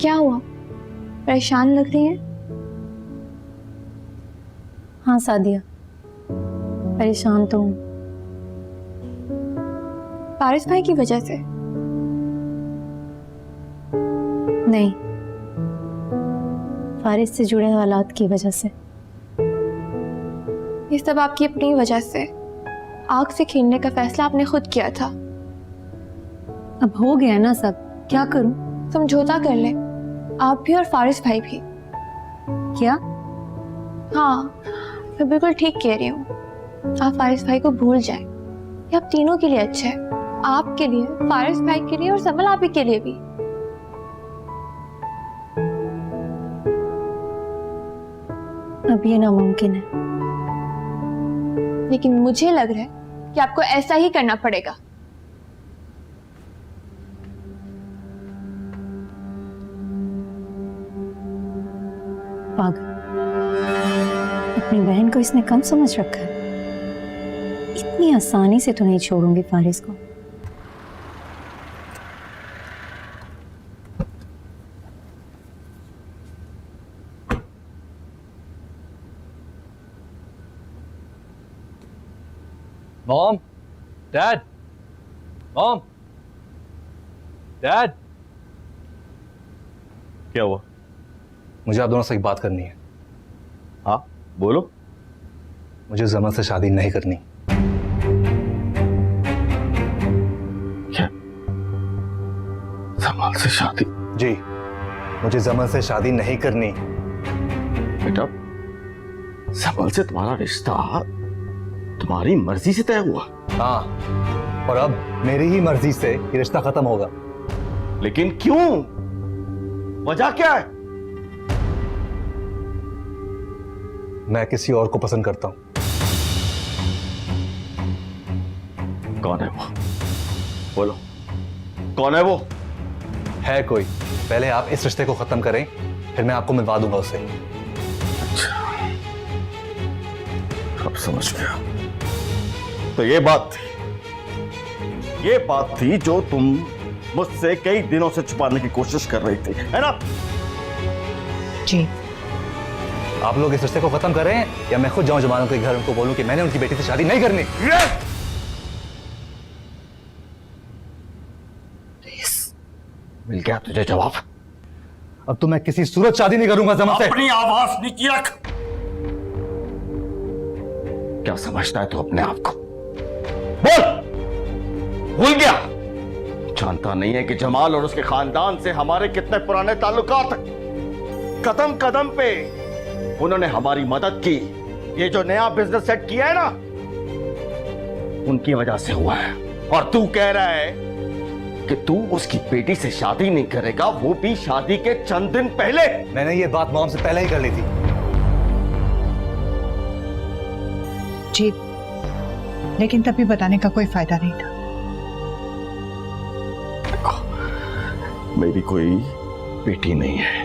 क्या हुआ, परेशान लग रही हैं? हाँ सादिया, परेशान तो हूँ। फारिस भाई की वजह से? नहीं, फारिस से जुड़े हालात की वजह से। ये सब आपकी अपनी वजह से। आग से खेलने का फैसला आपने खुद किया था। अब हो गया ना सब, क्या करूं? समझौता कर ले, आप भी और फारिस भाई भी। क्या? हाँ, मैं बिल्कुल ठीक कह रही हूँ। आप फारिस भाई को भूल जाएं। ये आप तीनों के लिए अच्छा है, आपके लिए, फारिस भाई के लिए और समल आप ही के लिए भी। अब ये नामुमकिन है। लेकिन मुझे लग रहा है कि आपको ऐसा ही करना पड़ेगा। पागल, अपनी बहन को इसने कम समझ रखा है। इतनी आसानी से तो नहीं छोड़ूंगी फारिस को। Mom, dad, mom, dad. क्या हुआ? मुझे आप दोनों से एक बात करनी है। हाँ बोलो। मुझे जमल से शादी नहीं करनी। क्या? जमाल से शादी? जी, मुझे जमल से शादी नहीं करनी। बेटा, जमाल से तुम्हारा रिश्ता तुम्हारी मर्जी से तय हुआ। हाँ, और अब मेरी ही मर्जी से ये रिश्ता खत्म होगा। लेकिन क्यों? वजह क्या है? मैं किसी और को पसंद करता हूं। कौन है वो? बोलो, कौन है वो? है कोई? पहले आप इस रिश्ते को खत्म करें, फिर मैं आपको मिलवा दूंगा उससे। अच्छा, अब समझ गया। तो ये बात थी जो तुम मुझसे कई दिनों से छुपाने की कोशिश कर रही थी, है ना? जी। आप लोग इस रिश्ते को खत्म करें या मैं खुद जाऊं जमानों के घर, उनको बोलूं कि मैंने उनकी बेटी से शादी नहीं करनी। मिल गया तुझे जवाब। अब तो मैं किसी सूरत शादी नहीं करूंगा जमा से। अपनी आवाज नीची रख। क्या समझता है तू अपने आप को? बोल, भूल गया? जानता नहीं है कि जमाल और उसके खानदान से हमारे कितने पुराने ताल्लुकात हैं। कदम कदम पे उन्होंने हमारी मदद की। ये जो नया बिजनेस सेट किया है ना, उनकी वजह से हुआ है। और तू कह रहा है कि तू उसकी बेटी से शादी नहीं करेगा, वो भी शादी के चंद दिन पहले। मैंने ये बात मॉम से पहले ही कर ली थी। जी, लेकिन तभी बताने का कोई फायदा नहीं था। मेरी कोई बेटी नहीं है,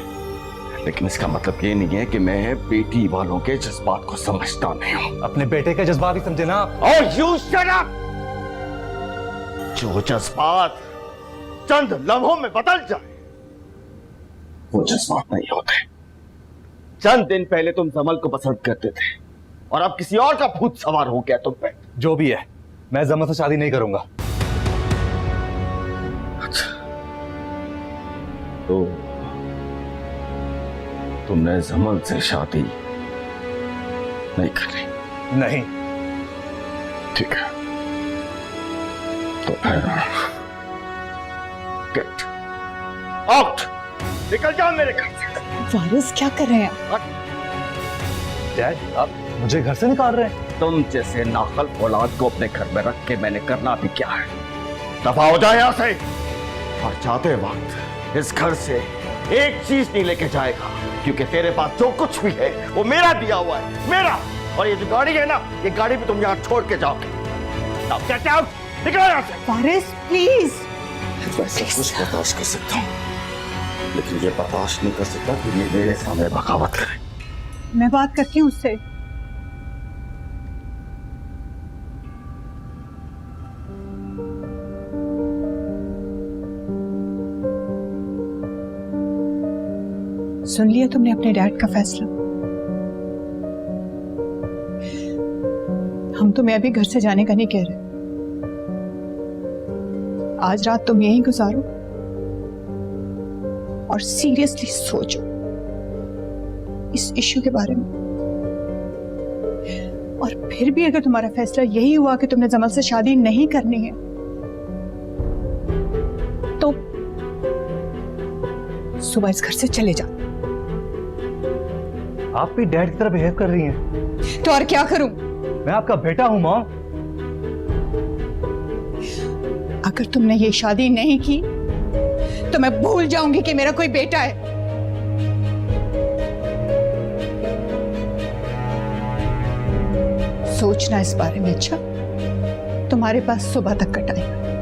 लेकिन इसका मतलब ये नहीं है कि मैं बेटी वालों के जज्बात को समझता नहीं हूं। अपने बेटे के जज्बात ही समझे ना। और यू शट अप! जो जज्बात चंद लम्हों में बदल जाए, वो जज्बात नहीं होते। चंद दिन पहले तुम जमल को पसंद करते थे और अब किसी और का भूत सवार हो गया तुम पे। जो भी है, मैं जमल से शादी नहीं करूंगा। अच्छा, तो तुमने जमल से शादी नहीं करनी? नहीं। ठीक है, तो फिर गेट आउट, निकल जाओ मेरे घर से। फारिस, क्या कर रहे हैं? डैड, आप मुझे घर से निकाल रहे हैं? तुम जैसे नाखल औलाद को अपने घर में रख के मैंने करना भी क्या है? दफा हो जाए यहां से। और जाते वक्त इस घर से एक चीज नहीं लेके जाएगा, क्योंकि तेरे पास जो कुछ भी है वो मेरा दिया हुआ है, मेरा। और ये जो गाड़ी है ना, ये गाड़ी भी तुम यहाँ छोड़ के जाओगे। Now get out! निकलो यहाँ से। फारिस, प्लीज। वैसे कुछ बर्दाश्त कर सकता हूँ, लेकिन ये बर्दाश्त नहीं कर सकता कि ये मेरे सामने बगावत करे। मैं बात करती हूँ उससे। सुन लिया तुमने अपने डैड का फैसला? हम तुम्हें अभी घर से जाने का नहीं कह रहे। आज रात तुम यहीं गुजारो और सीरियसली सोचो इस इश्यू के बारे में। और फिर भी अगर तुम्हारा फैसला यही हुआ कि तुमने जमल से शादी नहीं करनी है, तो सुबह इस घर से चले जाओ। आप भी डैड की तरह बिहेव कर रही हैं। तो और क्या करूं? मैं आपका बेटा हूं माँ। अगर तुमने ये शादी नहीं की तो मैं भूल जाऊंगी कि मेरा कोई बेटा है। सोचना इस बारे में। अच्छा, तुम्हारे पास सुबह तक का टाइम है।